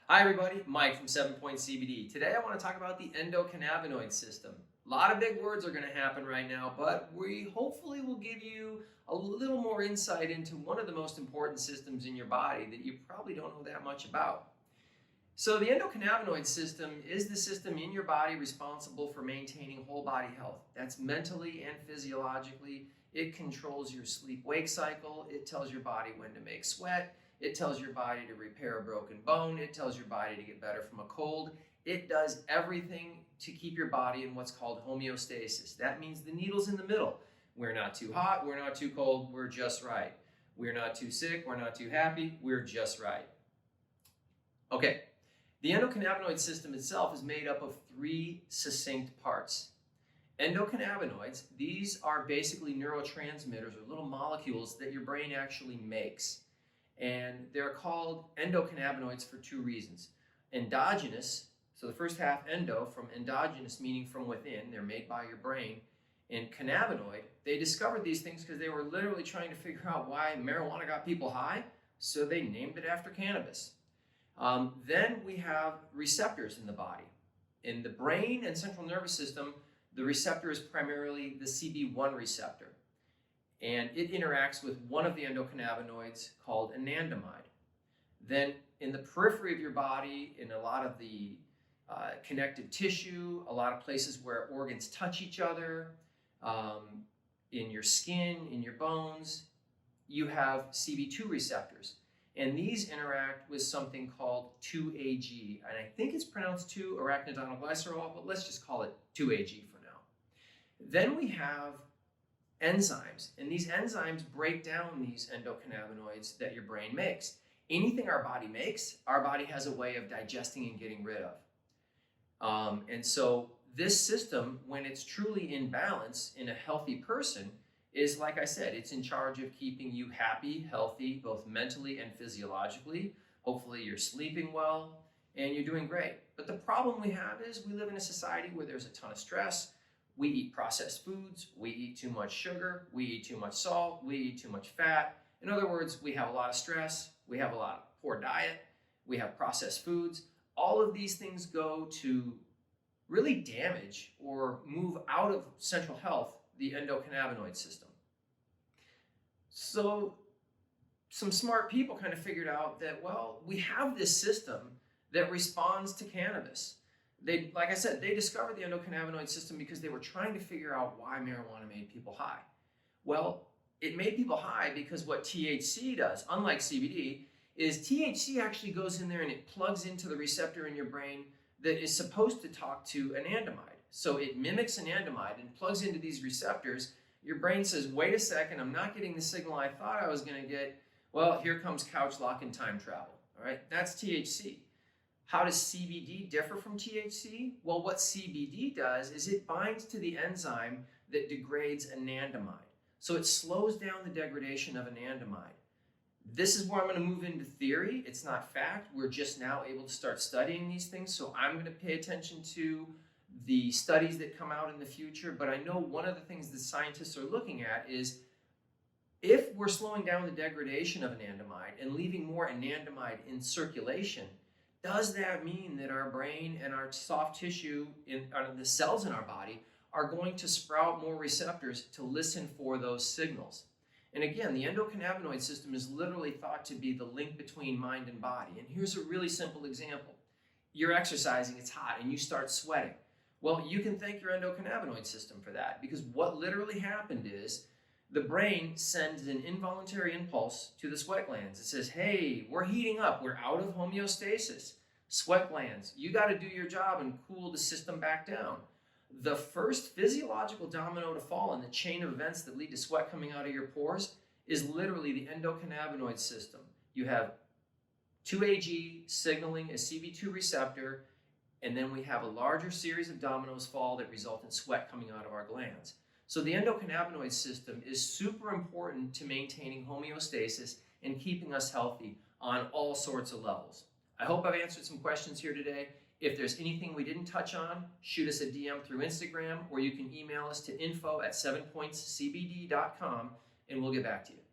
Hi everybody, Mike from 7 Points CBD. Today I want to talk about the endocannabinoid system. A lot of big words are going to happen right now, but we hopefully will give you a little more insight into one of the most important systems in your body that you probably don't know that much about. So the endocannabinoid system is the system in your body responsible for maintaining whole body health. That's mentally and physiologically. It controls your sleep-wake cycle. It tells your body when to make sweat. It tells your body to repair a broken bone. It tells your body to get better from a cold. It does everything to keep your body in what's called homeostasis. That means the needle's in the middle. We're not too hot, we're not too cold, we're just right. We're not too sick, we're not too happy, we're just right. Okay, the endocannabinoid system itself is made up of three succinct parts. Endocannabinoids, these are basically neurotransmitters or little molecules that your brain actually makes. And they're called endocannabinoids for two reasons. Endogenous, so the first half endo, from endogenous meaning from within, they're made by your brain. And cannabinoid, they discovered these things because they were literally trying to figure out why marijuana got people high, so they named it after cannabis. Then we have receptors in the body. In the brain and central nervous system, the receptor is primarily the CB1 receptor, and it interacts with one of the endocannabinoids called anandamide. Then in the periphery of your body, in a lot of the connective tissue, a lot of places where organs touch each other, in your skin, in your bones, you have CB2 receptors. And these interact with something called 2-AG. And I think it's pronounced 2-arachidonoglycerol, but let's just call it 2-AG for now. Then we have enzymes. And these enzymes break down these endocannabinoids that your brain makes. Anything our body makes, our body has a way of digesting and getting rid of. And so this system, when it's truly in balance in a healthy person, is, like I said, it's in charge of keeping you happy, healthy, both mentally and physiologically. Hopefully you're sleeping well and you're doing great. But the problem we have is we live in a society where there's a ton of stress. We eat processed foods, we eat too much sugar, we eat too much salt, we eat too much fat. In other words, we have a lot of stress, we have a lot of poor diet, we have processed foods. All of these things go to really damage or move out of central health the endocannabinoid system. So some smart people kind of figured out that, well, we have this system that responds to cannabis. They, like I said, they discovered the endocannabinoid system because they were trying to figure out why marijuana made people high. Well, it made people high because what THC does, unlike CBD, is THC actually goes in there and it plugs into the receptor in your brain that is supposed to talk to anandamide. So it mimics anandamide and plugs into these receptors. Your brain says, wait a second, I'm not getting the signal I thought I was going to get. Well, here comes couch lock and time travel. All right, that's THC. How does CBD differ from THC? Well, what CBD does is it binds to the enzyme that degrades anandamide. So it slows down the degradation of anandamide. This is where I'm going to move into theory. It's not fact. We're just now able to start studying these things. So I'm going to pay attention to the studies that come out in the future. But I know one of the things that scientists are looking at is if we're slowing down the degradation of anandamide and leaving more anandamide in circulation, does that mean that our brain and our soft tissue, the cells in our body, are going to sprout more receptors to listen for those signals? And again, the endocannabinoid system is literally thought to be the link between mind and body. And here's a really simple example. You're exercising, it's hot, and you start sweating. Well, you can thank your endocannabinoid system for that, because what literally happened is the brain sends an involuntary impulse to the sweat glands. It says, hey, we're heating up, we're out of homeostasis. Sweat glands, you got to do your job and cool the system back down. The first physiological domino to fall in the chain of events that lead to sweat coming out of your pores is literally the endocannabinoid system. You have 2-AG signaling a CB2 receptor, and then we have a larger series of dominoes fall that result in sweat coming out of our glands. So the endocannabinoid system is super important to maintaining homeostasis and keeping us healthy on all sorts of levels. I hope I've answered some questions here today. If there's anything we didn't touch on, shoot us a DM through Instagram, or you can email us to info@sevenpointscbd.com, and we'll get back to you.